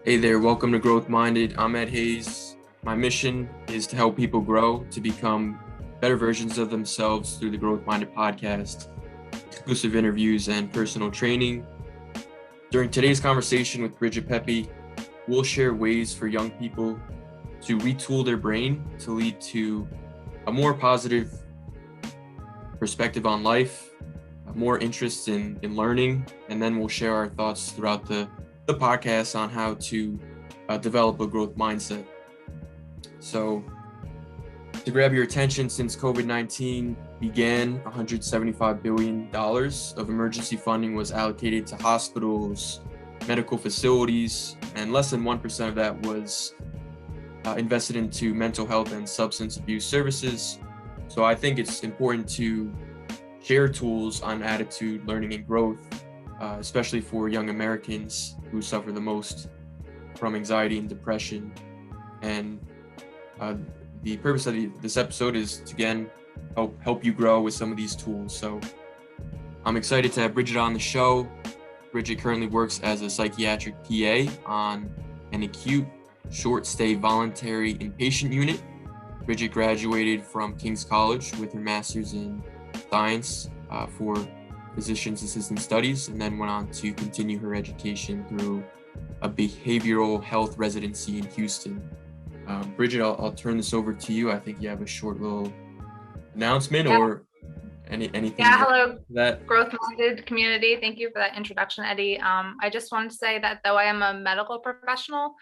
Hey there, welcome to Growth Minded. I'm Ed Hayes. My mission is to help people grow to become better versions of themselves through the Growth Minded podcast, exclusive interviews, and personal training. During today's conversation with Bridget Pepe, we'll share ways for young people to retool their brain to lead to a more positive perspective on life, more interest in learning, and then we'll share our thoughts throughout the podcast on how to develop a growth mindset. So to grab your attention, since COVID-19 began, $175 billion of emergency funding was allocated to hospitals, medical facilities, and less than 1% of that was invested into mental health and substance abuse services. So I think it's important to share tools on attitude, learning, and growth, especially for young Americans who suffer the most from anxiety and depression. And the purpose of this episode is to, again, help you grow with some of these tools. So I'm excited to have Bridget on the show. Bridget currently works as a psychiatric PA on an acute short stay voluntary inpatient unit. Bridget graduated from King's College with her master's in science for physician's assistant studies, and then went on to continue her education through a behavioral health residency in Houston. Bridget, I'll turn this over to you. I think you have a short little announcement or anything. Yeah, hello, that growth-minded community. Thank you for that introduction, Eddie. I just wanted to say that though I am a medical professional,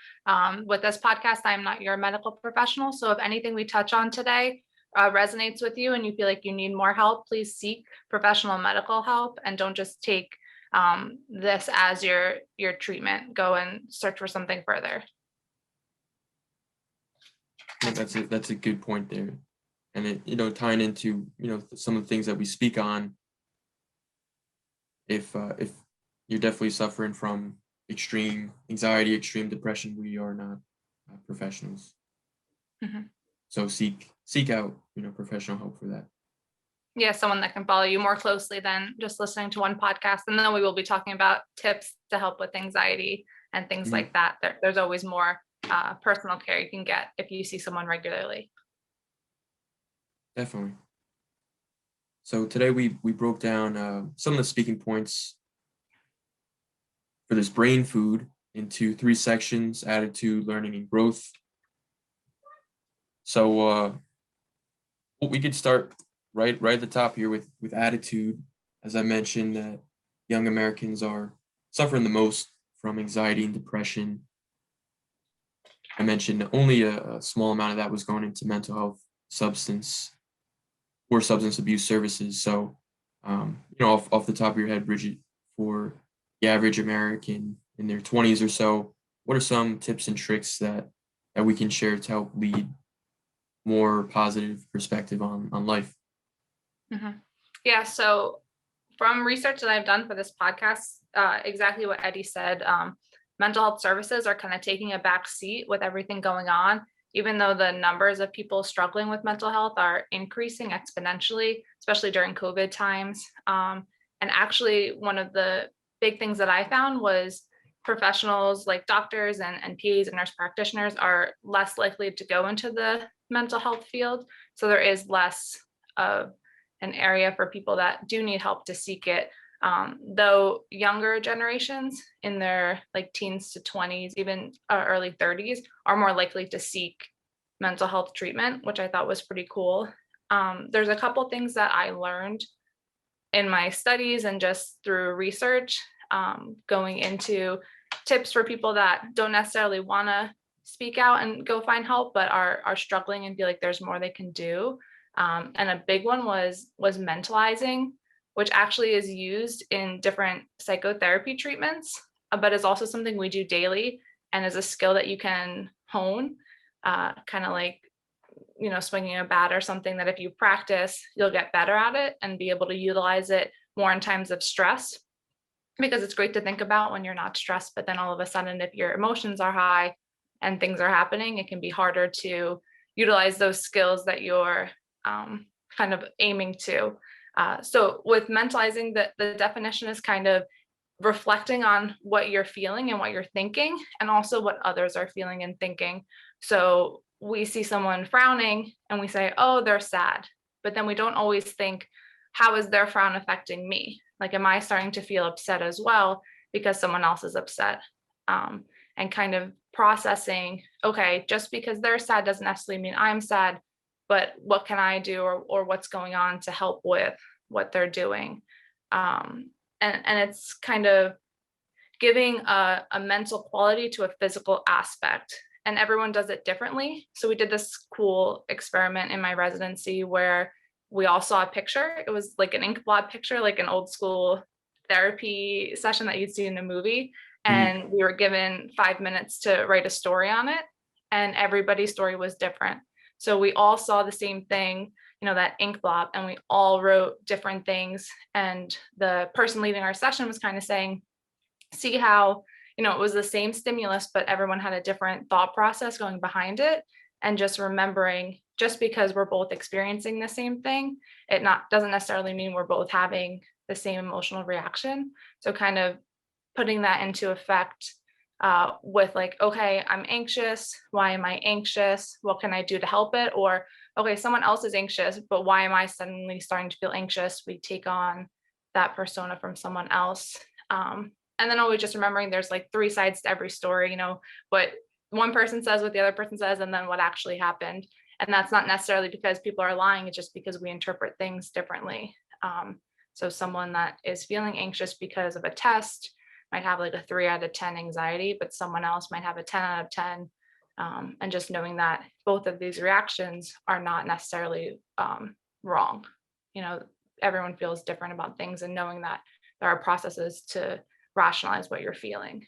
with this podcast, I am not your medical professional. So if anything we touch on today resonates with you and you feel like you need more help, please seek professional medical help and don't just take this as your treatment. Go and search for something further. That's a good point there. And it, tying into, some of the things that we speak on, if you're definitely suffering from extreme anxiety, extreme depression, we are not professionals. Mm-hmm. So seek out, professional help for that. Yeah, someone that can follow you more closely than just listening to one podcast. And then we will be talking about tips to help with anxiety and things like that. There's always more personal care you can get if you see someone regularly. Definitely. So today we broke down some of the speaking points for this brain food into 3 sections: attitude, learning, and growth. So we could start right at the top here with attitude. As I mentioned, that young Americans are suffering the most from anxiety and depression. I mentioned only a small amount of that was going into mental health, substance abuse services. So, off the top of your head, Bridget, for the average American in their 20s or so, what are some tips and tricks that we can share to help lead more positive perspective on life? Mm-hmm. Yeah, so from research that I've done for this podcast, exactly what Eddie said, mental health services are kind of taking a back seat with everything going on, even though the numbers of people struggling with mental health are increasing exponentially, especially during COVID times. And actually, one of the big things that I found was professionals like doctors and PAs and nurse practitioners are less likely to go into the mental health field. So there is less of an area for people that do need help to seek it. Though younger generations in their teens to 20s, even early 30s, are more likely to seek mental health treatment, which I thought was pretty cool. There's a couple things that I learned in my studies and just through research, going into tips for people that don't necessarily want to speak out and go find help, but are struggling and feel like there's more they can do. And a big one was mentalizing, which actually is used in different psychotherapy treatments, but is also something we do daily and is a skill that you can hone, kind of like, swinging a bat or something that if you practice, you'll get better at it and be able to utilize it more in times of stress, because it's great to think about when you're not stressed, but then all of a sudden, if your emotions are high and things are happening, it can be harder to utilize those skills that you're kind of aiming to. So with mentalizing, the definition is kind of reflecting on what you're feeling and what you're thinking, and also what others are feeling and thinking. So we see someone frowning and we say, oh, they're sad. But then we don't always think, how is their frown affecting me? Like, am I starting to feel upset as well because someone else is upset? And kind of processing, okay, just because they're sad doesn't necessarily mean I'm sad, but what can I do, or what's going on to help with what they're doing? And it's kind of giving a mental quality to a physical aspect, and everyone does it differently. So we did this cool experiment in my residency where we all saw a picture. It was like an ink blot picture, like an old school therapy session that you'd see in a movie. And we were given 5 minutes to write a story on it, and everybody's story was different. So we all saw the same thing, that ink blob, and we all wrote different things. And the person leading our session was kind of saying, see how, it was the same stimulus, but everyone had a different thought process going behind it. And just remembering, just because we're both experiencing the same thing, doesn't necessarily mean we're both having the same emotional reaction. So kind of putting that into effect with like, okay, I'm anxious. Why am I anxious? What can I do to help it? Or, okay, someone else is anxious, but why am I suddenly starting to feel anxious? We take on that persona from someone else. And then always just remembering there's like three sides to every story, what one person says, what the other person says, and then what actually happened. And that's not necessarily because people are lying. It's just because we interpret things differently. So someone that is feeling anxious because of a test might have like a 3 out of 10 anxiety, but someone else might have a 10 out of 10. And just knowing that both of these reactions are not necessarily wrong. Everyone feels different about things, and knowing that there are processes to rationalize what you're feeling.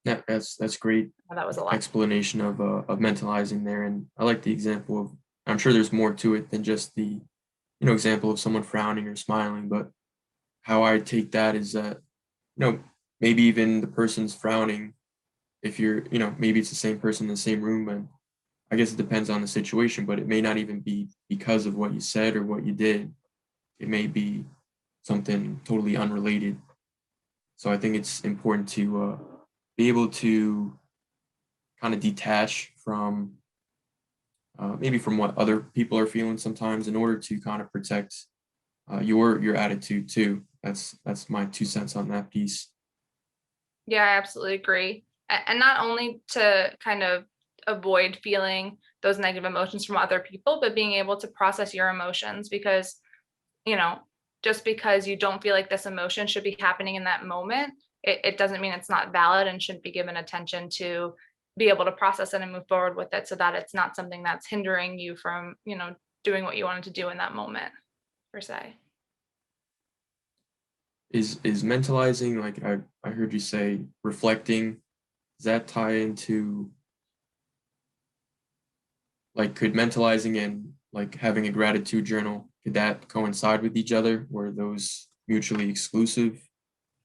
Yeah, that's great. That was a lot. Explanation of mentalizing there, and I like the example of. I'm sure there's more to it than just the, example of someone frowning or smiling, but how I take that is that, maybe even the person's frowning, if you're, maybe it's the same person in the same room, and I guess it depends on the situation, but it may not even be because of what you said or what you did. It may be something totally unrelated. So I think it's important to be able to kind of detach from maybe from what other people are feeling sometimes, in order to kind of protect your attitude too. That's my 2 cents on that piece. Yeah, I absolutely agree. And not only to kind of avoid feeling those negative emotions from other people, but being able to process your emotions, because, just because you don't feel like this emotion should be happening in that moment, it doesn't mean it's not valid and shouldn't be given attention to be able to process it and move forward with it, so that it's not something that's hindering you from, doing what you wanted to do in that moment, per se. Is mentalizing, like I heard you say, reflecting, does that tie into, like, could mentalizing and like having a gratitude journal, could that coincide with each other, or are those mutually exclusive?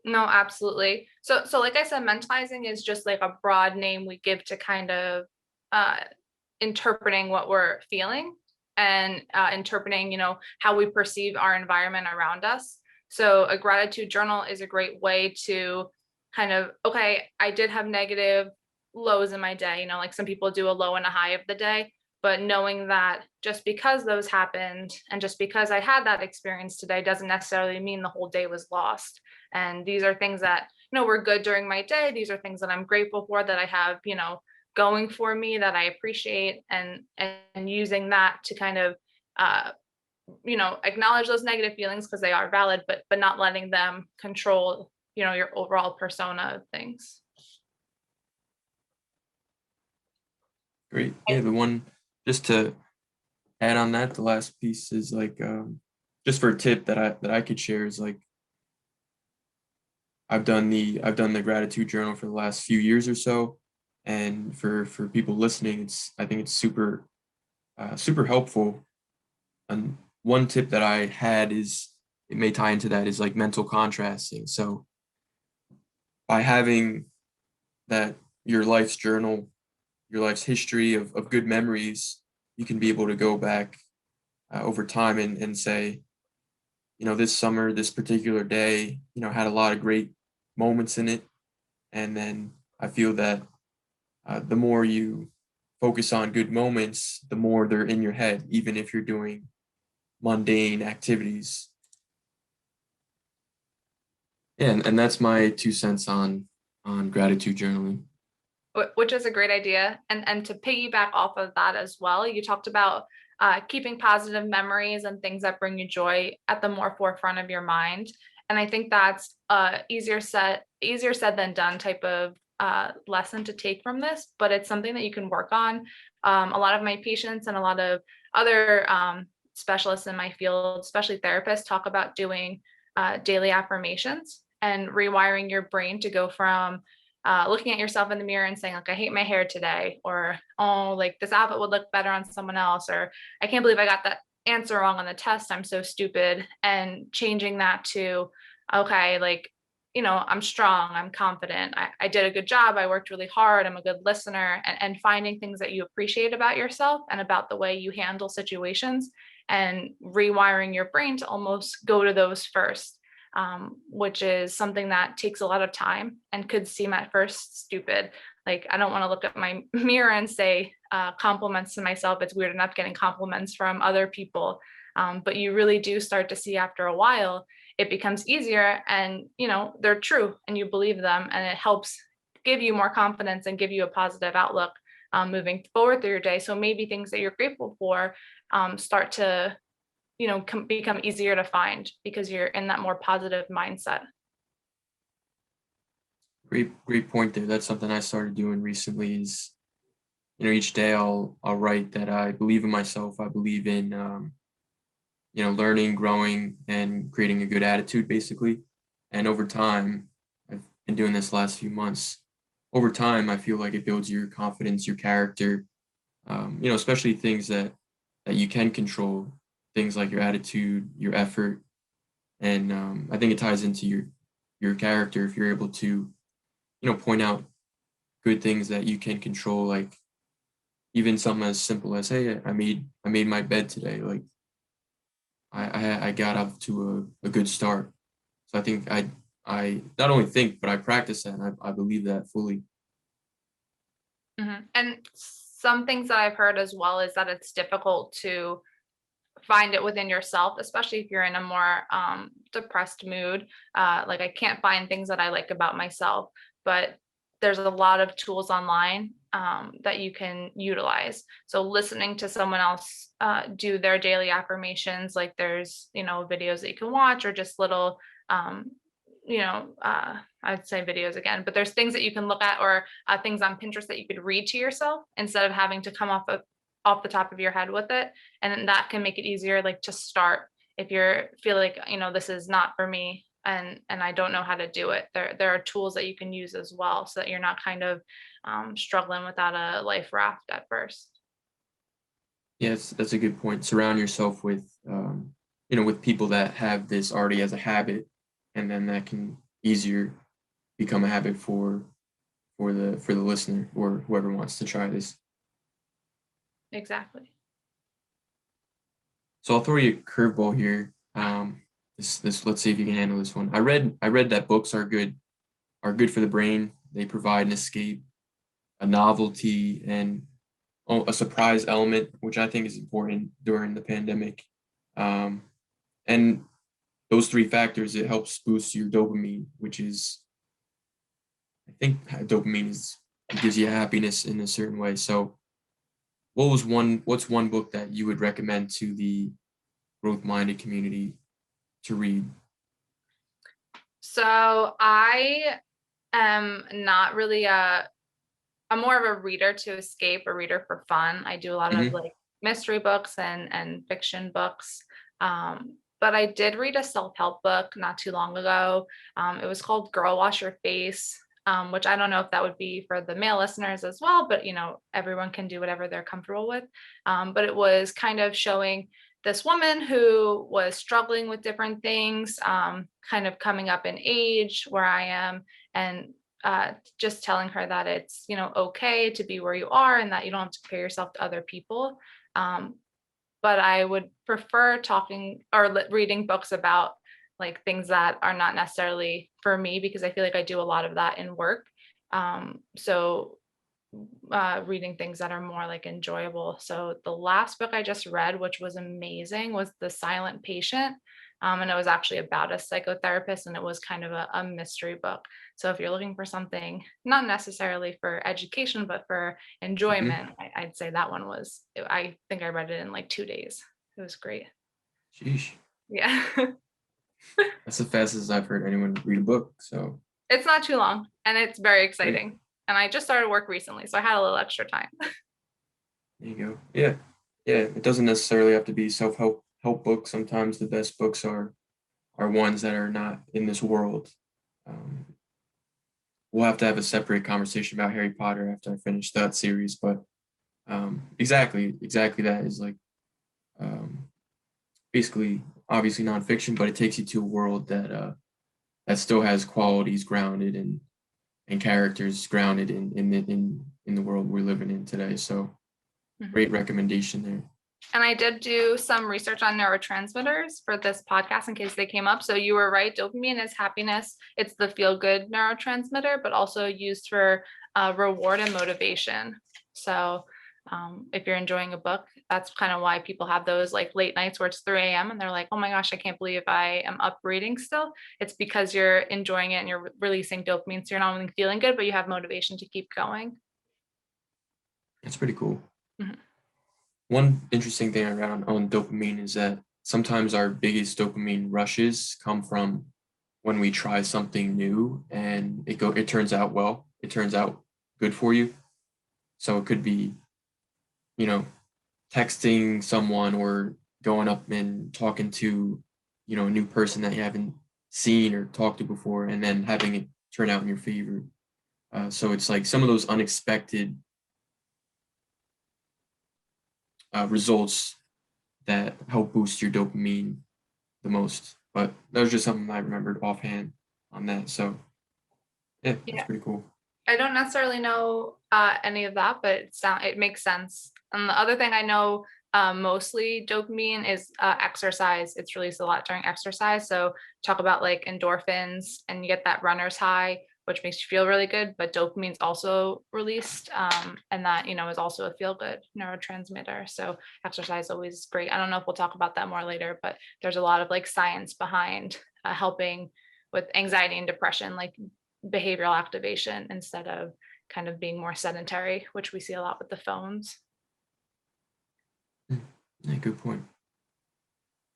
No, absolutely. So like I said, mentalizing is just like a broad name we give to kind of uh, interpreting what we're feeling, and interpreting, how we perceive our environment around us. So a gratitude journal is a great way to kind of, okay, I did have negative lows in my day, like some people do a low and a high of the day, but knowing that just because those happened and just because I had that experience today doesn't necessarily mean the whole day was lost. And these are things that, were good during my day. These are things that I'm grateful for, that I have, going for me, that I appreciate, and using that to kind of acknowledge those negative feelings because they are valid, but not letting them control, your overall persona of things. Great. Yeah, the one, just to add on that, the last piece is like, just for a tip that I could share, is like, I've done the gratitude journal for the last few years or so, and for people listening, I think it's super helpful. And one tip that I had is, it may tie into that, is like mental contrasting. So by having that, your life's journal, your life's history of good memories, you can be able to go back over time and say, this summer, this particular day, had a lot of great moments in it. And then I feel that the more you focus on good moments, the more they're in your head, even if you're doing mundane activities. Yeah, and that's my 2 cents on gratitude journaling. Which is a great idea. And to piggyback off of that as well, you talked about keeping positive memories and things that bring you joy at the more forefront of your mind. And I think that's easier said than done type of lesson to take from this, but it's something that you can work on. A lot of my patients and a lot of other specialists in my field, especially therapists, talk about doing daily affirmations and rewiring your brain to go from looking at yourself in the mirror and saying, like, I hate my hair today, or, oh, like this outfit would look better on someone else, or I can't believe I got that answer wrong on the test. I'm so stupid. And changing that to, okay, like, I'm strong, I'm confident, I did a good job, I worked really hard, I'm a good listener, and finding things that you appreciate about yourself and about the way you handle situations and rewiring your brain to almost go to those first, which is something that takes a lot of time and could seem at first stupid. Like, I don't want to look at my mirror and say compliments to myself. It's weird enough getting compliments from other people. But you really do start to see after a while, it becomes easier and, they're true and you believe them, and it helps give you more confidence and give you a positive outlook moving forward through your day. So maybe things that you're grateful for start to become easier to find because you're in that more positive mindset. Great point there. That's something I started doing recently is, each day I'll write that I believe in myself. I believe in, learning, growing, and creating a good attitude, basically. And over time, I've been doing this last few months. Over time, I feel like it builds your confidence, your character, especially things that you can control, things like your attitude, your effort. And I think it ties into your character if you're able to, point out good things that you can control, like even something as simple as, hey, I made my bed today. Like I got up to a good start. So I think I not only think, but I practice that, and I believe that fully. And some things that I've heard as well is that it's difficult to find it within yourself, especially if you're in a more depressed mood. Like, I can't find things that I like about myself, but there's a lot of tools online that you can utilize. So listening to someone else do their daily affirmations, like there's, videos that you can watch, or just little, I'd say videos again, but there's things that you can look at, or things on Pinterest that you could read to yourself instead of having to come off the top of your head with it. And then that can make it easier, like, to start if you're feel like, this is not for me, and I don't know how to do it. There are tools that you can use as well, so that you're not kind of struggling without a life raft at first. Yes, that's a good point. Surround yourself with, with people that have this already as a habit, and then that can easier become a habit for the listener or whoever wants to try this. Exactly. So I'll throw you a curveball here. This let's see if you can handle this one. I read that books are good for the brain. They provide an escape, a novelty, and a surprise element, which I think is important during the pandemic. Um, and those three factors, it helps boost your dopamine, which is, I think, dopamine is it gives you happiness in a certain way. So, what's one book that you would recommend to the growth-minded community to read? So I am not really I'm more of a reader to escape, a reader for fun. I do a lot of, Hmm. like, mystery books and fiction books. But I did read a self-help book not too long ago. It was called Girl Wash Your Face, which I don't know if that would be for the male listeners as well, but everyone can do whatever they're comfortable with. But it was kind of showing this woman who was struggling with different things, kind of coming up in age where I am, and just telling her that it's okay to be where you are and that you don't have to compare yourself to other people. Um, but I would prefer talking or reading books about like things that are not necessarily for me, because I feel like I do a lot of that in work. So reading things that are more like enjoyable. So the last book I just read, which was amazing, was The Silent Patient. And it was actually about a psychotherapist, and it was kind of a mystery book. So if you're looking for something, not necessarily for education, but for Hmm. enjoyment, I'd say that one was, I think I read it in like 2 days. It was great. Sheesh. Yeah. That's the fastest I've heard anyone read a book. So It's not too long and it's very great. exciting. And I just started work recently, so I had a little extra time. There you go. Yeah. Yeah. It doesn't necessarily have to be self-help books. Sometimes the best books are ones that are not in this world. Um, we'll have to have a separate conversation about Harry Potter after I finish that series. But exactly that is like um, basically obviously nonfiction, but it takes you to a world that still has qualities grounded and characters grounded in the world we're living in today. So Mhm. great recommendation there. And I did do some research on neurotransmitters for this podcast in case they came up. So you were right. Dopamine is happiness. It's the feel good neurotransmitter, but also used for reward and motivation. So if you're enjoying a book, that's kind of why people have those like late nights where it's 3 a.m. and they're like, oh my gosh, I can't believe I am up reading still. It's because you're enjoying it and you're releasing dopamine. So you're not only feeling good, but you have motivation to keep going. That's pretty cool. Mhm. One interesting thing I read on dopamine is that sometimes our biggest dopamine rushes come from when we try something new and it turns out well, it turns out good for you. So it could be, you know, texting someone or going up and talking to, a new person that you haven't seen or talked to before, and then having it turn out in your favor. So it's like some of those unexpected results that help boost your dopamine the most. But that was just something I remembered offhand on that. So yeah, that's Yeah. pretty cool. I don't necessarily know any of that, but it makes sense. And the other thing I know mostly dopamine is exercise. It's released a lot during exercise. So talk about like endorphins, and you get that runner's high, which makes you feel really good. But dopamine's also released, and that is also a feel good neurotransmitter. So exercise is always great. I don't know if we'll talk about that more later, but there's a lot of like science behind helping with anxiety and depression, like behavioral activation instead of kind of being more sedentary, which we see a lot with the phones. Mm, yeah, good point.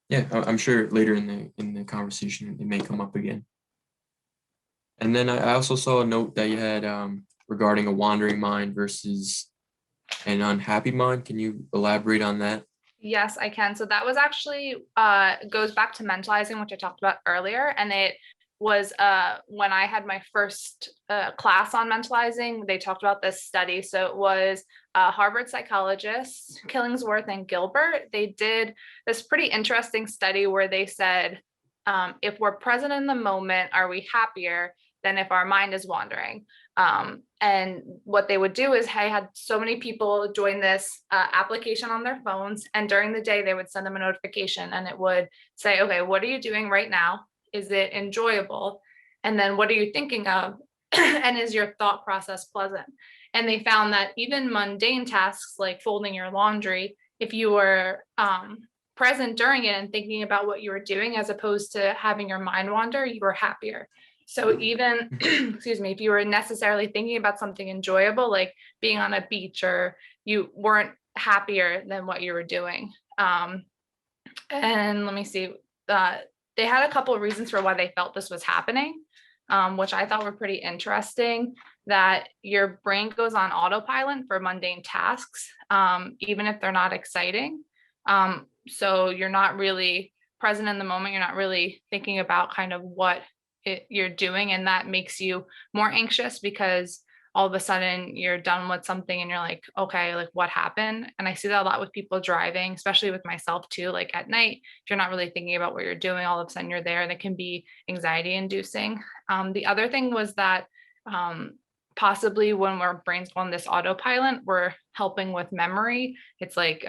Yeah, I'm sure later in the conversation it may come up again. And then I also saw a note that you had regarding a wandering mind versus an unhappy mind. Can you elaborate on that? Yes, I can. So that was actually goes back to mentalizing, which I talked about earlier. And it was when I had my first class on mentalizing, they talked about this study. So it was Harvard psychologists, Killingsworth and Gilbert. They did this pretty interesting study where they said, if we're present in the moment, are we happier than if our mind is wandering? And what they would do is I had so many people join this application on their phones, and during the day they would send them a notification, and it would say, okay, what are you doing right now? Is it enjoyable? And then what are you thinking of? And is your thought process pleasant? And they found that even mundane tasks like folding your laundry, if you were present during it and thinking about what you were doing as opposed to having your mind wander, you were happier. So even, excuse me, if you were necessarily thinking about something enjoyable, like being on a beach, or you weren't happier than what you were doing. And let me see, uh, they had a couple of reasons for why they felt this was happening, which I thought were pretty interesting. That your brain goes on autopilot for mundane tasks, even if they're not exciting. So you're not really present in the moment. You're not really thinking about kind of what you're doing, and that makes you more anxious because all of a sudden you're done with something and you're like, okay, like what happened? And I see that a lot with people driving, especially with myself too. Like at night, if you're not really thinking about what you're doing, all of a sudden you're there, and it can be anxiety inducing. The other thing was that um, possibly when our brains go on this autopilot, we're helping with memory. It's like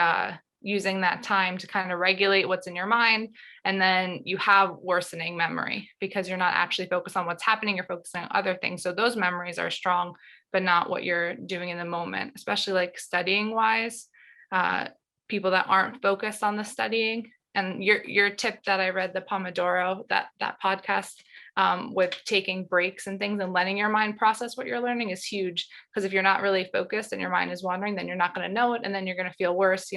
using that time to kind of regulate what's in your mind. And then you have worsening memory because you're not actually focused on what's happening, you're focusing on other things. So those memories are strong, but not what you're doing in the moment, especially like studying wise. People that aren't focused on the studying, and your tip that I read, the Pomodoro, that podcast, with taking breaks and things and letting your mind process what you're learning is huge. Because if you're not really focused and your mind is wandering, then you're not going to know it, and then you're going to feel worse,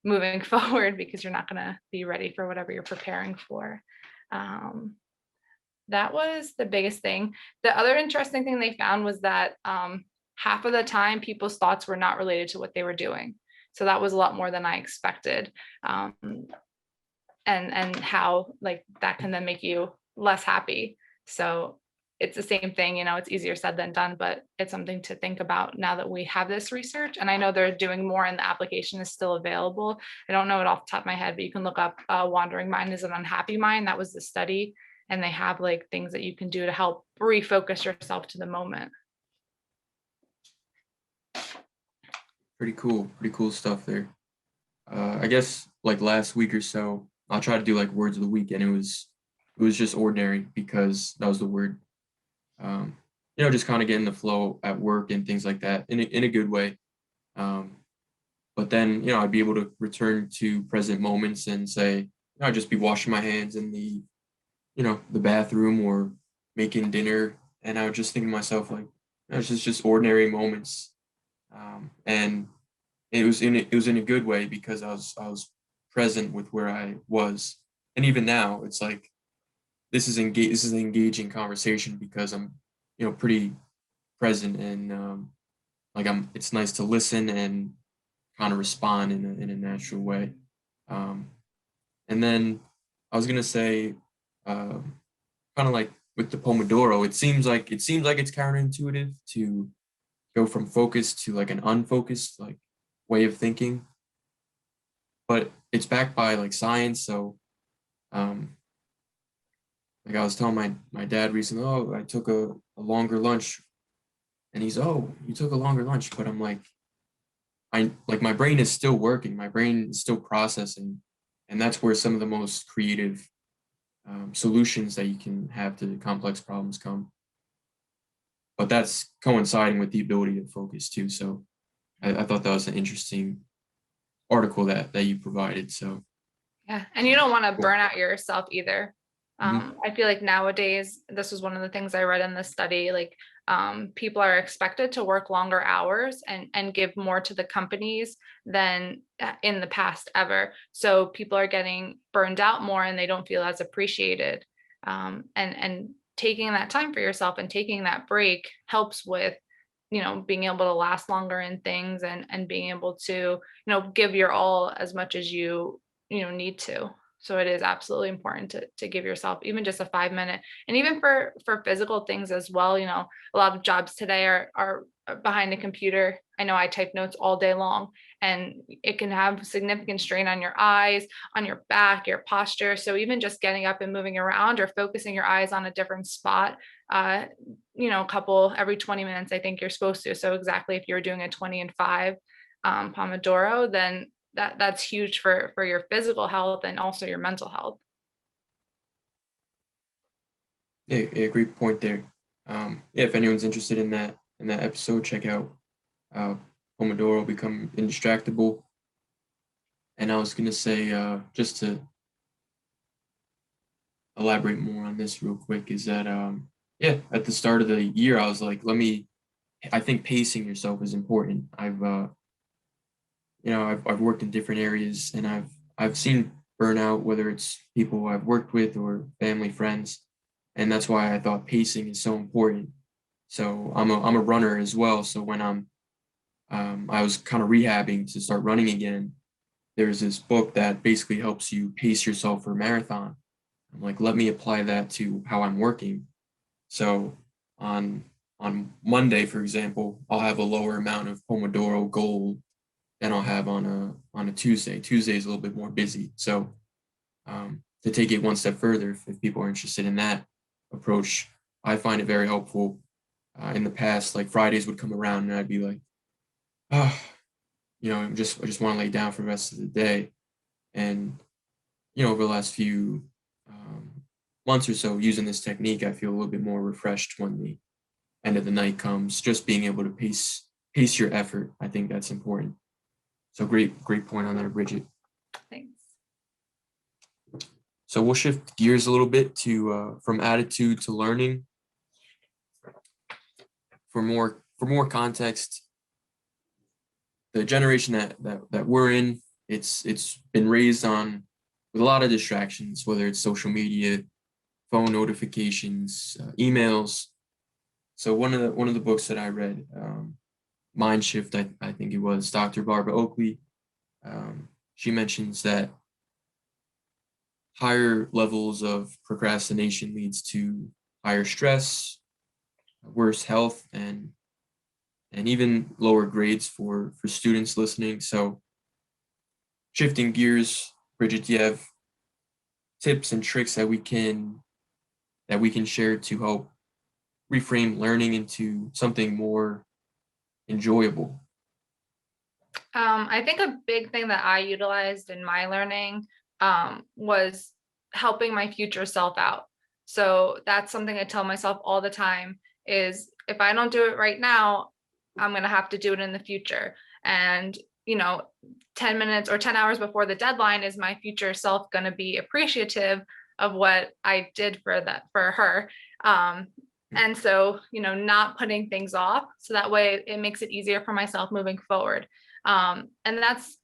moving forward, because you're not going to be ready for whatever you're preparing for. That was the biggest thing. The other interesting thing they found was that half of the time people's thoughts were not related to what they were doing. So that was a lot more than I expected. And how like that can then make you less happy. So it's the same thing, it's easier said than done, but it's something to think about now that we have this research. And I know they're doing more, and the application is still available. I don't know it off the top of my head, but you can look up wandering mind is an unhappy mind. That was the study. And they have like things that you can do to help refocus yourself to the moment. Pretty cool stuff there. I guess like last week or so, I'll try to do like words of the week, and it was just ordinary because that was the word. Just kind of getting the flow at work and things like that in a good way. But then I'd be able to return to present moments and say I'd just be washing my hands in the the bathroom or making dinner, and I would just think to myself like it's just ordinary moments, and it was in a good way because I was present with where I was. And even now it's like this is an engaging conversation because I'm pretty present, and it's nice to listen and kind of respond in a natural way. And then I was gonna say, kind of like with the Pomodoro, it seems like it's counterintuitive to go from focused to like an unfocused like way of thinking, but it's backed by like science. So like I was telling my dad recently, oh, I took a longer lunch, and he's, oh, you took a longer lunch, but I'm like, my brain is still working, my brain is still processing, and that's where some of the most creative solutions that you can have to complex problems come. But that's coinciding with the ability to focus too. So I thought that was an interesting article that you provided. So yeah, and you don't want to cool. burn out yourself either. I feel like nowadays, this was one of the things I read in the study, like people are expected to work longer hours and give more to the companies than in the past ever. So people are getting burned out more and they don't feel as appreciated. And taking that time for yourself and taking that break helps with being able to last longer in things and being able to give your all as much as you need to. So it is absolutely important to give yourself even just a 5 minute, and even for physical things as well. A lot of jobs today are behind a computer. I know I type notes all day long, and it can have significant strain on your eyes, on your back, your posture. So even just getting up and moving around or focusing your eyes on a different spot, a couple every 20 minutes, I think you're supposed to. So exactly, if you're doing a 20 and 5 Pomodoro, then that's huge for your physical health and also your mental health. Yeah, great point there. Yeah, if anyone's interested in that episode, check out Pomodoro, Become Indistractable. And I was gonna say, just to elaborate more on this real quick, is that yeah, at the start of the year, I was like, I think pacing yourself is important. I've worked in different areas, and I've seen burnout, whether it's people I've worked with or family, friends, and that's why I thought pacing is so important. So I'm a runner as well. So when I was kind of rehabbing to start running again, there's this book that basically helps you pace yourself for a marathon. I'm like, let me apply that to how I'm working. So on Monday, for example, I'll have a lower amount of Pomodoro goal than I'll have on a Tuesday. Tuesday is a little bit more busy. So to take it one step further, if people are interested in that approach, I find it very helpful. In the past, like Fridays would come around and I'd be like, oh, I just want to lay down for the rest of the day. And, over the last few months or so using this technique, I feel a little bit more refreshed when the end of the night comes. Just being able to pace your effort. I think that's important. So great point on there, Bridget. Thanks. So we'll shift gears a little bit to from attitude to learning. For more context, the generation that we're in, it's been raised on with a lot of distractions, whether it's social media, phone notifications, emails. So one of the books that I read, Mind Shift, I think it was Dr. Barbara Oakley. She mentions that higher levels of procrastination leads to higher stress, worse health, and even lower grades for students listening. So shifting gears, Bridget, do you have tips and tricks that we can share to help reframe learning into something more enjoyable? I think a big thing that I utilized in my learning was helping my future self out. So that's something I tell myself all the time is if I don't do it right now, I'm going to have to do it in the future. And, 10 minutes or 10 hours before the deadline, is my future self going to be appreciative of what I did for her? And so, not putting things off. So that way it makes it easier for myself moving forward. And that's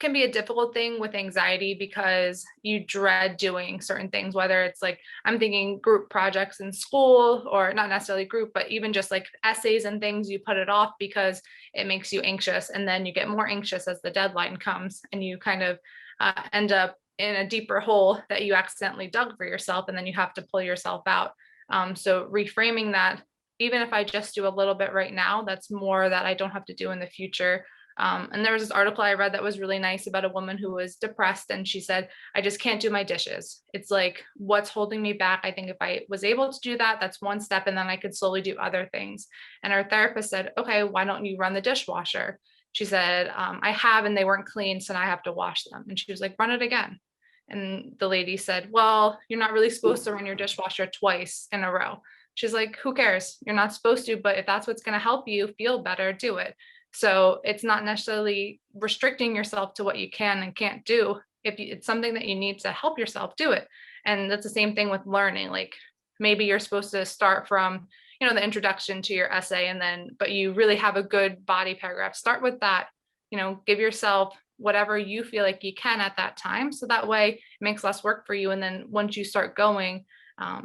can be a difficult thing with anxiety because you dread doing certain things, whether it's like I'm thinking group projects in school or not necessarily group, but even just like essays and things, you put it off because it makes you anxious. And then you get more anxious as the deadline comes and you kind of end up in a deeper hole that you accidentally dug for yourself. And then you have to pull yourself out. So reframing that, even if I just do a little bit right now, that's more that I don't have to do in the future. And there was this article I read that was really nice about a woman who was depressed. And she said, I just can't do my dishes. It's like, what's holding me back? I think if I was able to do that, that's one step. And then I could slowly do other things. And her therapist said, okay, why don't you run the dishwasher? She said, I have, and they weren't clean. So now I have to wash them. And she was like, run it again. And the lady said, well, you're not really supposed to run your dishwasher twice in a row. She's like, who cares? You're not supposed to, but if that's what's going to help you feel better, do it. So it's not necessarily restricting yourself to what you can and can't do. If it's something that you need to help yourself, do it. And that's the same thing with learning. Like maybe you're supposed to start from, the introduction to your essay but you really have a good body paragraph. Start with that, give yourself whatever you feel like you can at that time. So that way it makes less work for you. And then once you start going,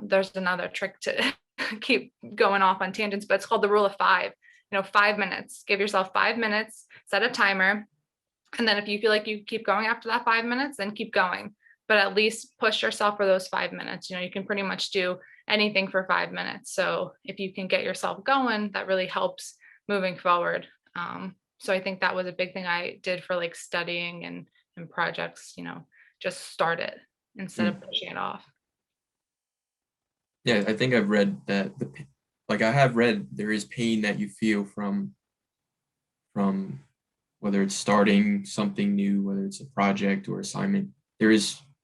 there's another trick to keep going off on tangents, but it's called the rule of 5. 5 minutes, give yourself 5 minutes, set a timer. And then if you feel like you keep going after that 5 minutes, then keep going, but at least push yourself for those 5 minutes. You can pretty much do anything for 5 minutes. So if you can get yourself going, that really helps moving forward. So I think that was a big thing I did for like studying and projects, just start it instead of pushing it off. Yeah, I think I've read that I have read there is pain that you feel from whether it's starting something new, whether it's a project or assignment. I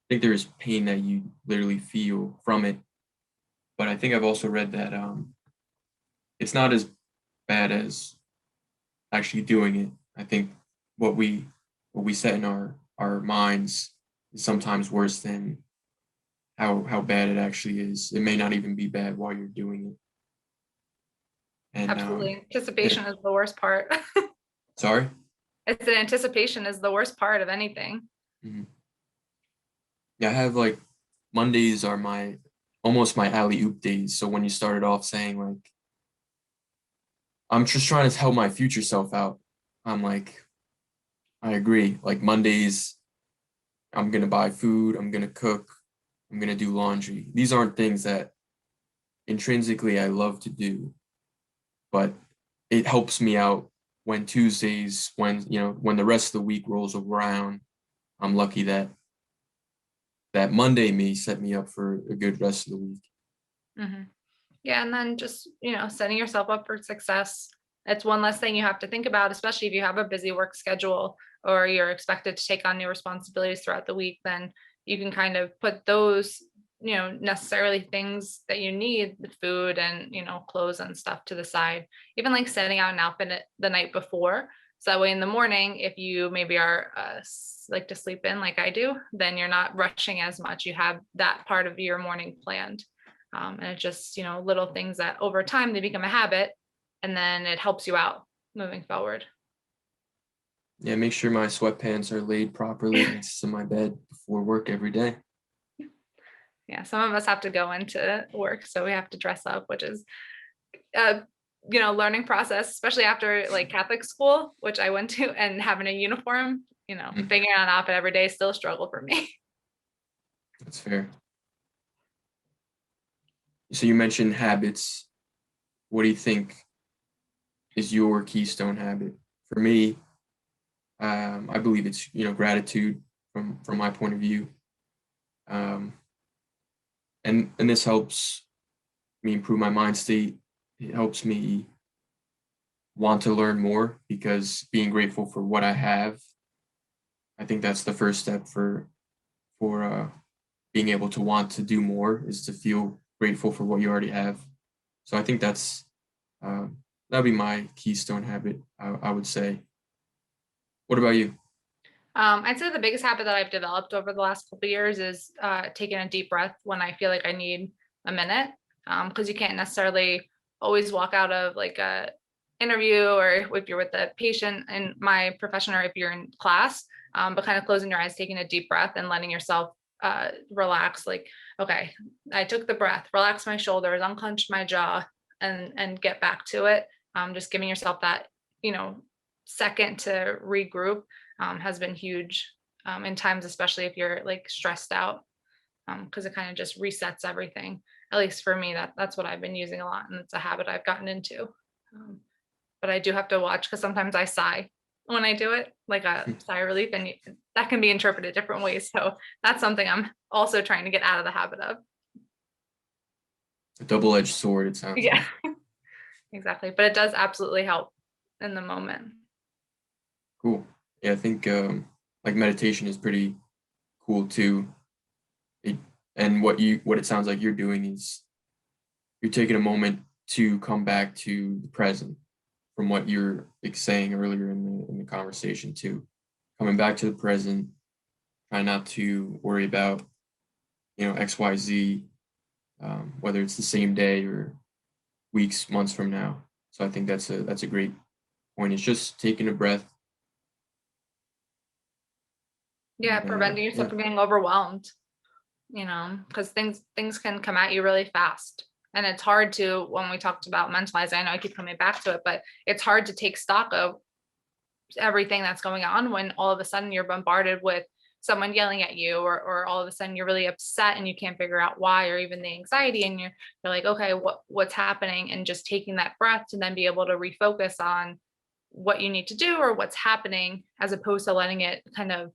think there is pain that you literally feel from it. But I think I've also read that it's not as bad as actually doing it. I think what we set in our minds is sometimes worse than how bad it actually is. It may not even be bad while you're doing it. And Absolutely. Anticipation is the worst part. Sorry? It's an anticipation is the worst part of anything. Mm-hmm. Yeah, I have like Mondays are almost my alley-oop days. So when you started off saying like, I'm just trying to help my future self out, I'm like, I agree. Like Mondays, I'm going to buy food, I'm going to cook, I'm going to do laundry. These aren't things that intrinsically I love to do, but it helps me out when Tuesdays, when the rest of the week rolls around. I'm lucky that Monday may set me up for a good rest of the week. Mm-hmm. Yeah. And then just, setting yourself up for success. it's one less thing you have to think about, especially if you have a busy work schedule or you're expected to take on new responsibilities throughout the week. Then you can kind of put those, necessarily things that you need, the food and, clothes and stuff to the side, even like setting out an outfit the night before. So that way in the morning, if you maybe are like to sleep in like I do, then you're not rushing as much. You have that part of your morning planned. And it's just, little things that over time they become a habit, and then it helps you out moving forward. Yeah, make sure my sweatpants are laid properly next to my bed before work every day. Yeah, some of us have to go into work, so we have to dress up, which is learning process, especially after like Catholic school, which I went to, and having a uniform, figuring out an outfit every day is still a struggle for me. That's fair. So you mentioned habits. What do you think is your keystone habit? For me, I believe it's gratitude from my point of view, and this helps me improve my mind state. It helps me want to learn more, because being grateful for what I have, I think that's the first step for being able to want to do more, is to feel grateful for what you already have. So I think that's that'd be my keystone habit, I would say. What about you? I'd say the biggest habit that I've developed over the last couple of years is taking a deep breath when I feel like I need a minute, because you can't necessarily always walk out of like a interview, or if you're with a patient in my profession, or if you're in class, but kind of closing your eyes, taking a deep breath and letting yourself relax. Like, okay, I took the breath, relax my shoulders, unclench my jaw, and get back to it. Just giving yourself that, second to regroup has been huge in times, especially if you're like stressed out, because it kind of just resets everything. At least for me, that's what I've been using a lot, and it's a habit I've gotten into. But I do have to watch, because sometimes I sigh when I do it, like a sigh of relief, and that can be interpreted different ways. So that's something I'm also trying to get out of the habit of. A double-edged sword, it sounds Yeah, like. exactly. But it does absolutely help in the moment. Cool. Yeah, I think like meditation is pretty cool too. And what it sounds like you're doing is you're taking a moment to come back to the present, from what you're like saying earlier in the conversation too. Coming back to the present, try not to worry about XYZ, whether it's the same day or weeks, months from now. So I think that's a great point. It's just taking a breath. Yeah, And, preventing yeah, yourself from getting overwhelmed, because things can come at you really fast. And it's hard to, when we talked about mentalizing, I know I keep coming back to it, but it's hard to take stock of everything that's going on when all of a sudden you're bombarded with someone yelling at you, or all of a sudden you're really upset and you can't figure out why, or even the anxiety, and you're like, okay, what's happening? And just taking that breath to then be able to refocus on what you need to do or what's happening, as opposed to letting it kind of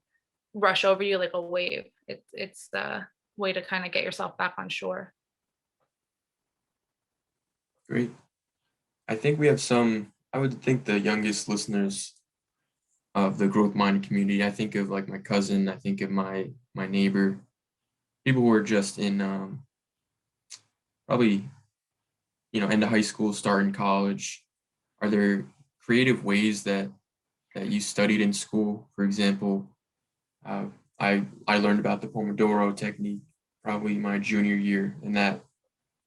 rush over you like a wave. It's the way to kind of get yourself back on shore. great. I think we have I would think the youngest listeners of the growth minded community. I think of like my cousin, I think of my neighbor, people who are just in probably, end of high school, starting college. Are there creative ways that you studied in school? For example, uh, I learned about the Pomodoro technique probably my junior year, and that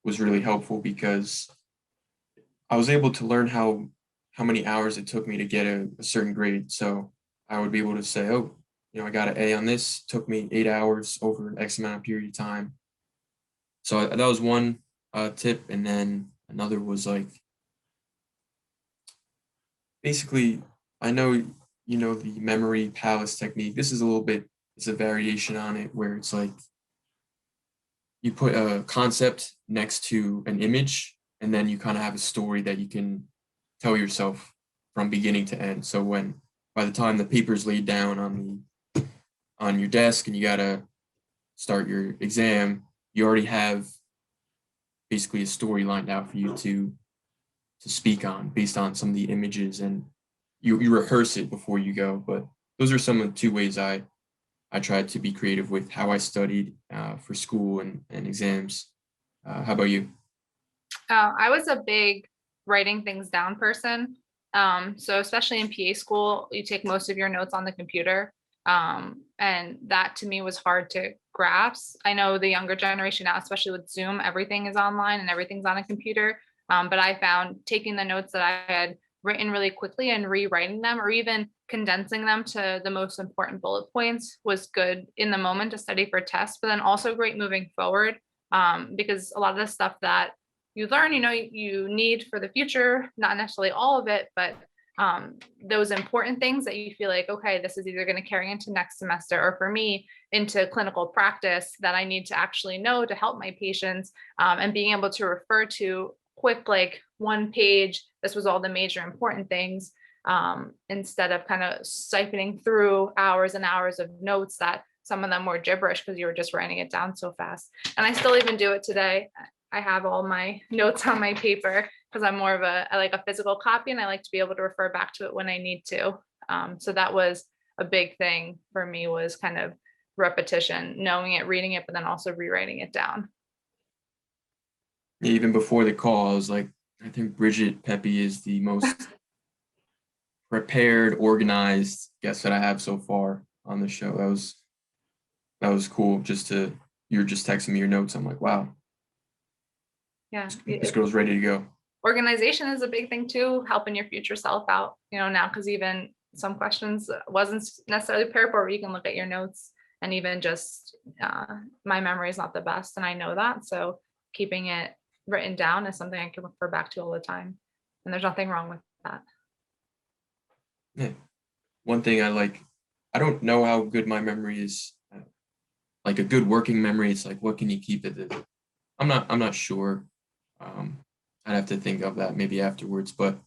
was really helpful because I was able to learn how many hours it took me to get a certain grade. So I would be able to say, oh, I got an A on this. Took me 8 hours over an X amount of period of time. So that was one tip, and then another was like basically, I know the memory palace technique. This is a little bit, it's a variation on it, where it's like you put a concept next to an image, and then you kind of have a story that you can tell yourself from beginning to end. So by the time the paper's laid down on your desk and you gotta start your exam, you already have basically a story lined out for you speak on based on some of the images, and you rehearse it before you go. But those are some of the two ways I tried to be creative with how I studied for school and exams. How about you? I was a big writing things down person. So especially in PA school, you take most of your notes on the computer. And that to me was hard to grasp. I know the younger generation now, especially with Zoom, everything is online and everything's on a computer. But I found taking the notes that I had written really quickly and rewriting them or even condensing them to the most important bullet points was good in the moment to study for tests, but then also great moving forward. Because a lot of the stuff that you learn, you need for the future, not necessarily all of it, but those important things that you feel like, okay, this is either going to carry into next semester or for me into clinical practice that I need to actually know to help my patients, and being able to refer to quick, like one page, this was all the major important things, instead of kind of siphoning through hours and hours of notes that some of them were gibberish because you were just writing it down so fast. And I still even do it today. I have all my notes on my paper because I'm more of I like a physical copy and I like to be able to refer back to it when I need to. So that was a big thing for me, was kind of repetition, knowing it, reading it, but then also rewriting it down. Even before the call, I was like, I think Bridget Pepe is the most prepared, organized guest that I have so far on the show. That was cool. You were just texting me your notes. I'm like, wow, Yeah. this girl's ready to go. Organization is a big thing too, helping your future self out, now, because even some questions wasn't necessarily prepared for, where you can look at your notes and even just my memory is not the best. And I know that. So keeping it written down is something I can refer back to all the time. And there's nothing wrong with that. Yeah. One thing I don't know how good my memory is. Like a good working memory, it's like, what can you keep it? I'm not sure. I'd have to think of that maybe afterwards. But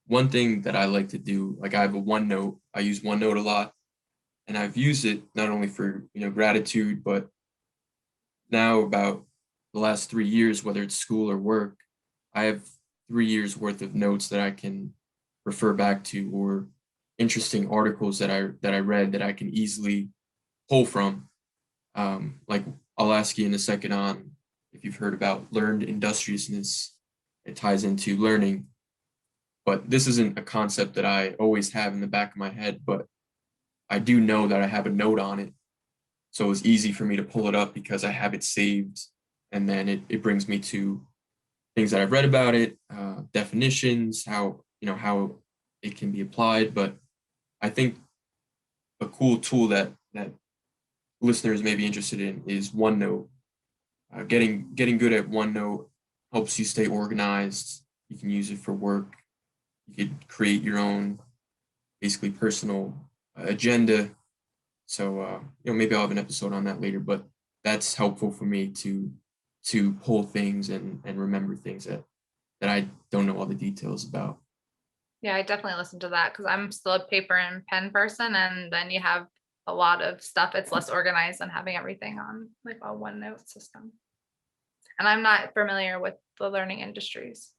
one thing that I like to do, like I have a OneNote. I use OneNote a lot, and I've used it not only for gratitude, but now about the last 3 years, whether it's school or work, I have 3 years worth of notes that I can refer back to, or interesting articles that I read that I can easily pull from. Like I'll ask you in a second on if you've heard about learned industriousness. It ties into learning, but this isn't a concept that I always have in the back of my head, but I do know that I have a note on it. So it's easy for me to pull it up because I have it saved. And then it brings me to things that I've read about it, definitions, how it can be applied. But I think a cool tool that listeners may be interested in is OneNote. Getting good at OneNote helps you stay organized. You can use it for work. You could create your own, basically personal agenda. So maybe I'll have an episode on that later. But that's helpful for me to pull things and remember things that I don't know all the details about. Yeah, I definitely listen to that because I'm still a paper and pen person. And then you have a lot of stuff. It's less organized than having everything on like a OneNote system. And I'm not familiar with the learning industries.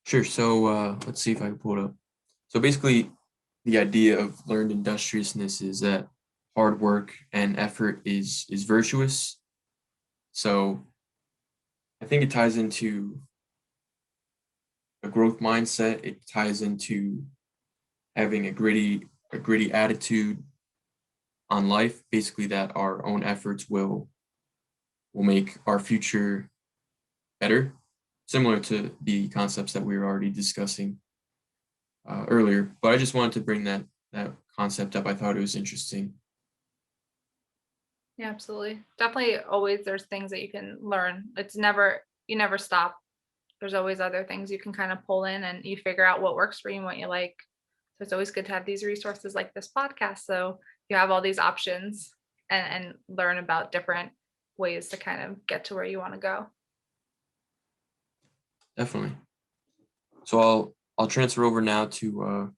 Sure. So let's see if I can pull it up. So basically, the idea of learned industriousness is that hard work and effort is virtuous. So I think it ties into a growth mindset. It ties into having a gritty attitude on life. Basically, that our own efforts will make our future better, similar to the concepts that we were already discussing earlier. But I just wanted to bring that concept up. I thought it was interesting. Yeah, absolutely. Definitely always there's things that you can learn. You never stop. There's always other things you can kind of pull in and you figure out what works for you and what you like. So it's always good to have these resources like this podcast. So you have all these options and learn about different ways to kind of get to where you want to go. Definitely. So I'll transfer over now to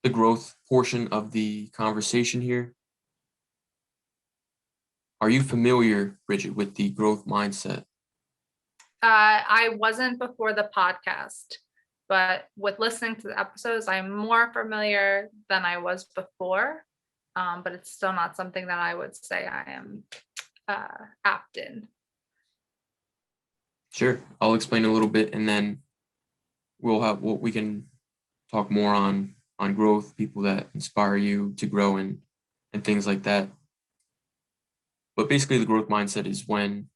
the growth portion of the conversation here. Are you familiar, Bridget, with the growth mindset? I wasn't before the podcast, but with listening to the episodes, I'm more familiar than I was before. But it's still not something that I would say I am apt in. Sure. I'll explain a little bit, and then we can talk more on growth, people that inspire you to grow, and things like that. But basically, the growth mindset is when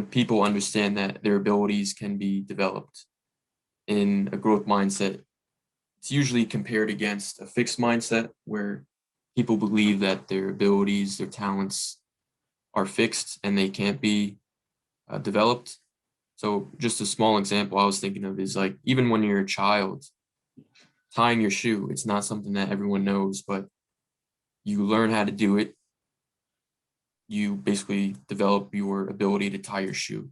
people understand that their abilities can be developed. In a growth mindset, it's usually compared against a fixed mindset where people believe that their abilities, their talents are fixed and they can't be developed. So just a small example I was thinking of is like, even when you're a child, tying your shoe, it's not something that everyone knows, but you learn how to do it. You basically develop your ability to tie your shoe.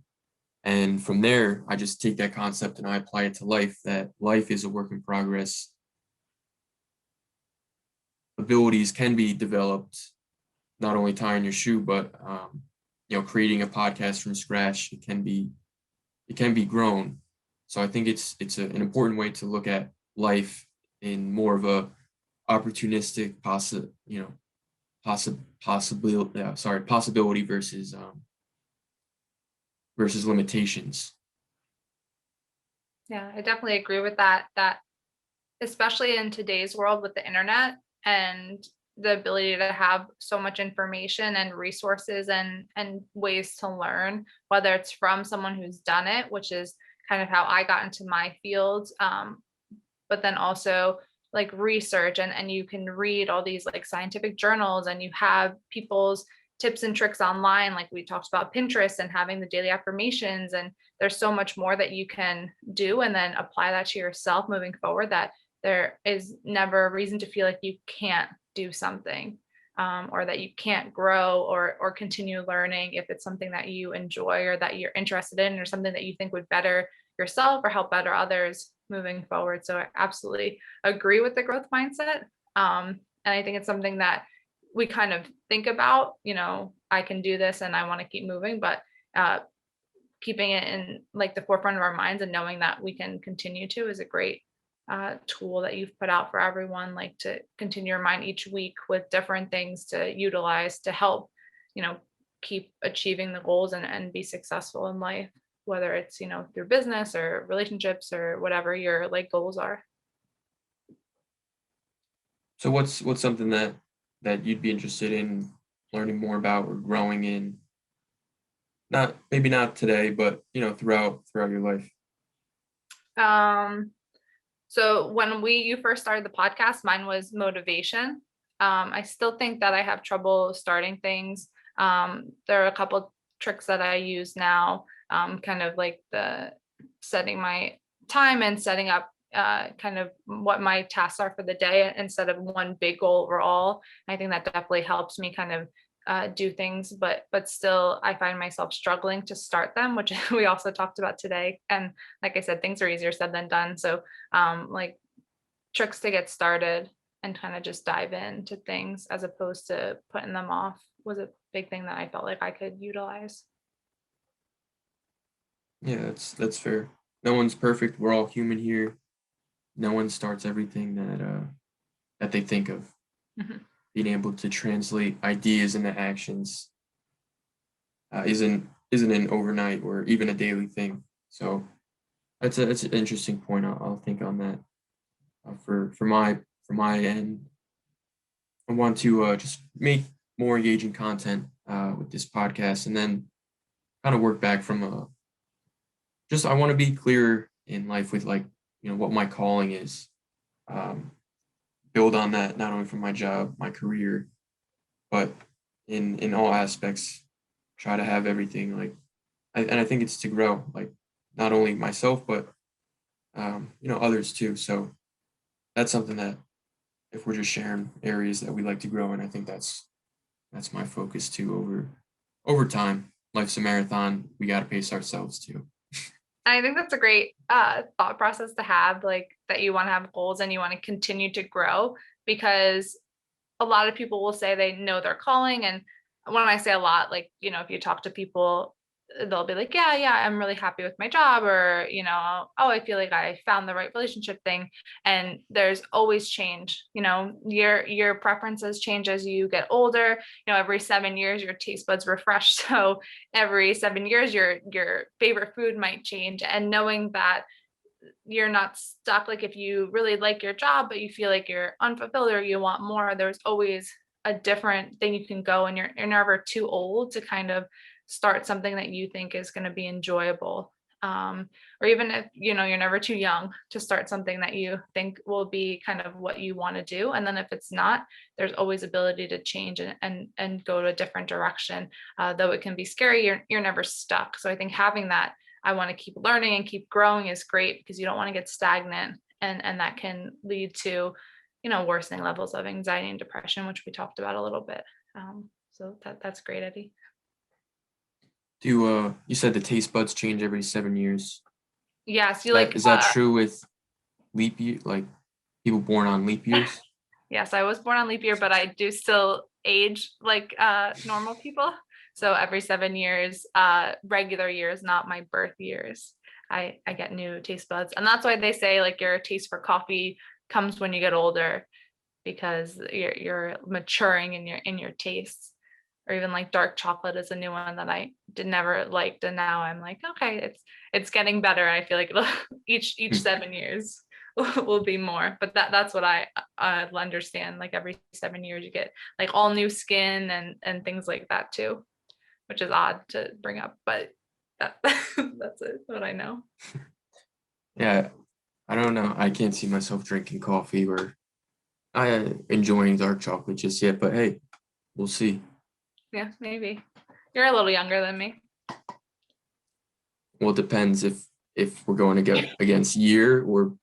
And from there, I just take that concept and I apply it to life, that life is a work in progress. Abilities can be developed, not only tying your shoe, but creating a podcast from scratch. It can be grown. So I think it's an important way to look at life in more of a opportunistic possibility versus limitations. Yeah, I definitely agree with that. That especially in today's world with the internet and the ability to have so much information and resources and ways to learn, whether it's from someone who's done it, which is kind of how I got into my field, but then also like research, and you can read all these like scientific journals, and you have people's tips and tricks online, like we talked about Pinterest and having the daily affirmations, and there's so much more that you can do and then apply that to yourself moving forward, that there is never a reason to feel like you can't do something, or that you can't grow or continue learning if it's something that you enjoy or that you're interested in, or something that you think would better yourself or help better others moving forward. So I absolutely agree with the growth mindset. And I think it's something that we kind of think about, I can do this and I want to keep moving, but keeping it in like the forefront of our minds and knowing that we can continue to is a great tool that you've put out for everyone, like to continue your mind each week with different things to utilize to help, keep achieving the goals and be successful in life, whether it's, through business or relationships or whatever your like goals are. So what's something that you'd be interested in learning more about or growing in? Maybe not today, but throughout your life. So when you first started the podcast, mine was motivation. I still think that I have trouble starting things. There are a couple tricks that I use now, kind of like the setting my time and setting up kind of what my tasks are for the day instead of one big goal overall. I think that definitely helps me kind of do things, but still I find myself struggling to start them, which we also talked about today. And like I said, things are easier said than done. So like tricks to get started and kind of just dive into things as opposed to putting them off was a big thing that I felt like I could utilize. Yeah, that's fair. No one's perfect. We're all human here. No one starts everything that they think of. Mm-hmm. Being able to translate ideas into actions isn't an overnight or even a daily thing. So that's an interesting point. I'll think on that. For my end, I want to just make more engaging content with this podcast, and then kind of work back from I want to be clear in life with like what my calling is. Build on that not only from my job, my career, but in all aspects. Try to have everything like, and I think it's to grow, like not only myself but others too. So that's something that if we're just sharing areas that we like to grow in, I think that's my focus too. Over time, life's a marathon. We got to pace ourselves too. I think that's a great thought process to have, like that you want to have goals and you want to continue to grow, because a lot of people will say they know their calling. And when I say a lot, like, if you talk to people they'll be like, yeah, I'm really happy with my job, or, oh, I feel like I found the right relationship thing. And there's always change. Your preferences change as you get older. Every 7 years your taste buds refresh. So every 7 years your favorite food might change. And knowing that you're not stuck, like if you really like your job but you feel like you're unfulfilled or you want more, there's always a different thing you can go, and you're never too old to kind of start something that you think is going to be enjoyable. Or even if you're never too young to start something that you think will be kind of what you want to do. And then if it's not, there's always ability to change and go to a different direction. Though it can be scary, you're never stuck. So I think having that, I want to keep learning and keep growing, is great, because you don't want to get stagnant, and that can lead to worsening levels of anxiety and depression, which we talked about a little bit. So that's great, Eddie. You said the taste buds change every 7 years. Yes, Is that true with leap year, like people born on leap years? Yes, I was born on leap year, but I do still age like normal people. So every 7 years, regular years, not my birth years, I get new taste buds. And that's why they say like your taste for coffee comes when you get older, because you're maturing in your tastes. Or even like dark chocolate is a new one that I never liked, and now I'm like, okay, it's getting better. I feel like it'll each 7 years will be more. But that's what I understand. Like every 7 years you get like all new skin and things like that too, which is odd to bring up, but that's what I know. Yeah, I don't know. I can't see myself drinking coffee or enjoying dark chocolate just yet, but hey, we'll see. Yeah, maybe. You're a little younger than me. Well, it depends if we're going against year or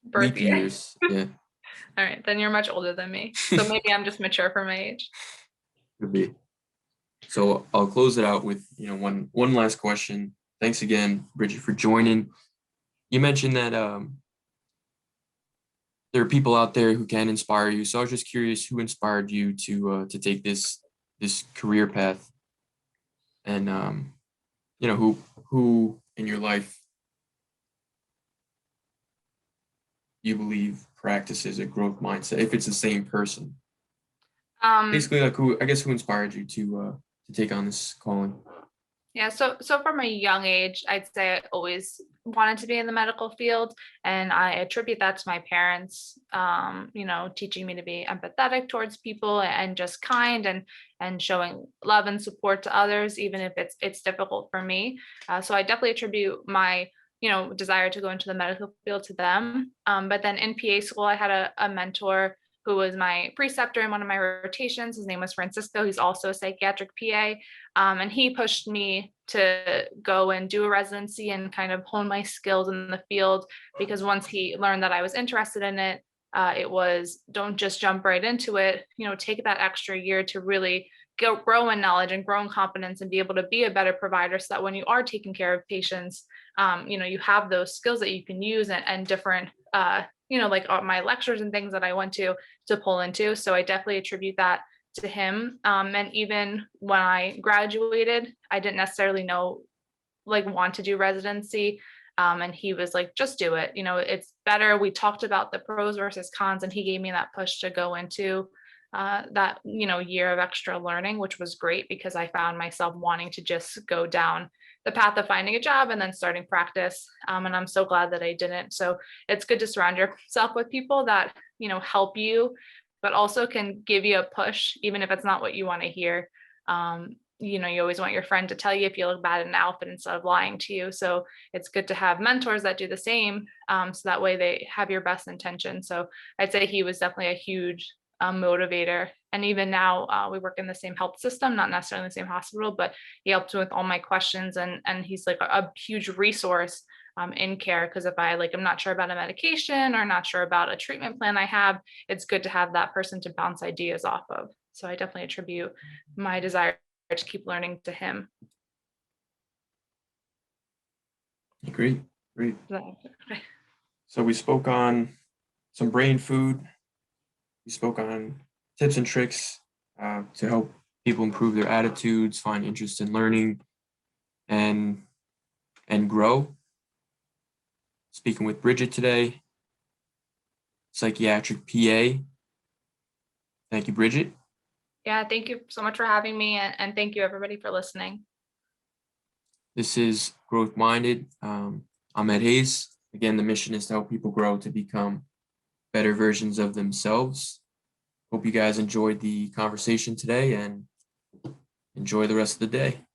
Birth leap year. years. Yeah, All right, then you're much older than me. So maybe I'm just mature for my age. could be. So I'll close it out with one last question. Thanks again, Bridget, for joining. You mentioned that there are people out there who can inspire you. So I was just curious, who inspired you to take this career path, and who in your life you believe practices a growth mindset, if it's the same person. Basically, like who inspired you to take on this calling? Yeah, so from a young age, I'd say I always wanted to be in the medical field, and I attribute that to my parents, teaching me to be empathetic towards people and just kind, and showing love and support to others, even if it's difficult for me. So I definitely attribute my desire to go into the medical field to them. But then in PA school, I had a mentor who was my preceptor in one of my rotations. His name was Francisco. He's also a psychiatric PA. And he pushed me to go and do a residency and kind of hone my skills in the field, because once he learned that I was interested in it, it was, don't just jump right into it, take that extra year to really grow in knowledge and grow in competence and be able to be a better provider, so that when you are taking care of patients, you have those skills that you can use, and different like my lectures and things that I went to pull into. So I definitely attribute that to him. And even when I graduated, I didn't necessarily want to do residency. And he was like, just do it. It's better. We talked about the pros versus cons, and he gave me that push to go into that, year of extra learning, which was great, because I found myself wanting to just go down the path of finding a job and then starting practice. And I'm so glad that I didn't. So it's good to surround yourself with people that, help you, but also can give you a push, even if it's not what you want to hear. You always want your friend to tell you if you look bad in an outfit instead of lying to you. So it's good to have mentors that do the same. So that way they have your best intention. So I'd say he was definitely a huge motivator. And even now we work in the same health system, not necessarily in the same hospital, but he helps me with all my questions. And he's like a huge resource in care, because if I'm not sure about a medication or not sure about a treatment plan I have, it's good to have that person to bounce ideas off of. So I definitely attribute my desire to keep learning to him. Great. Okay. So we spoke on some brain food. We spoke on tips and tricks to help people improve their attitudes, find interest in learning, and grow. Speaking with Bridget today, psychiatric PA. Thank you, Bridget. Yeah, thank you so much for having me, and thank you everybody for listening. This is Growth Minded. I'm Ed Hayes. Again, the mission is to help people grow to become better versions of themselves. Hope you guys enjoyed the conversation today and enjoy the rest of the day.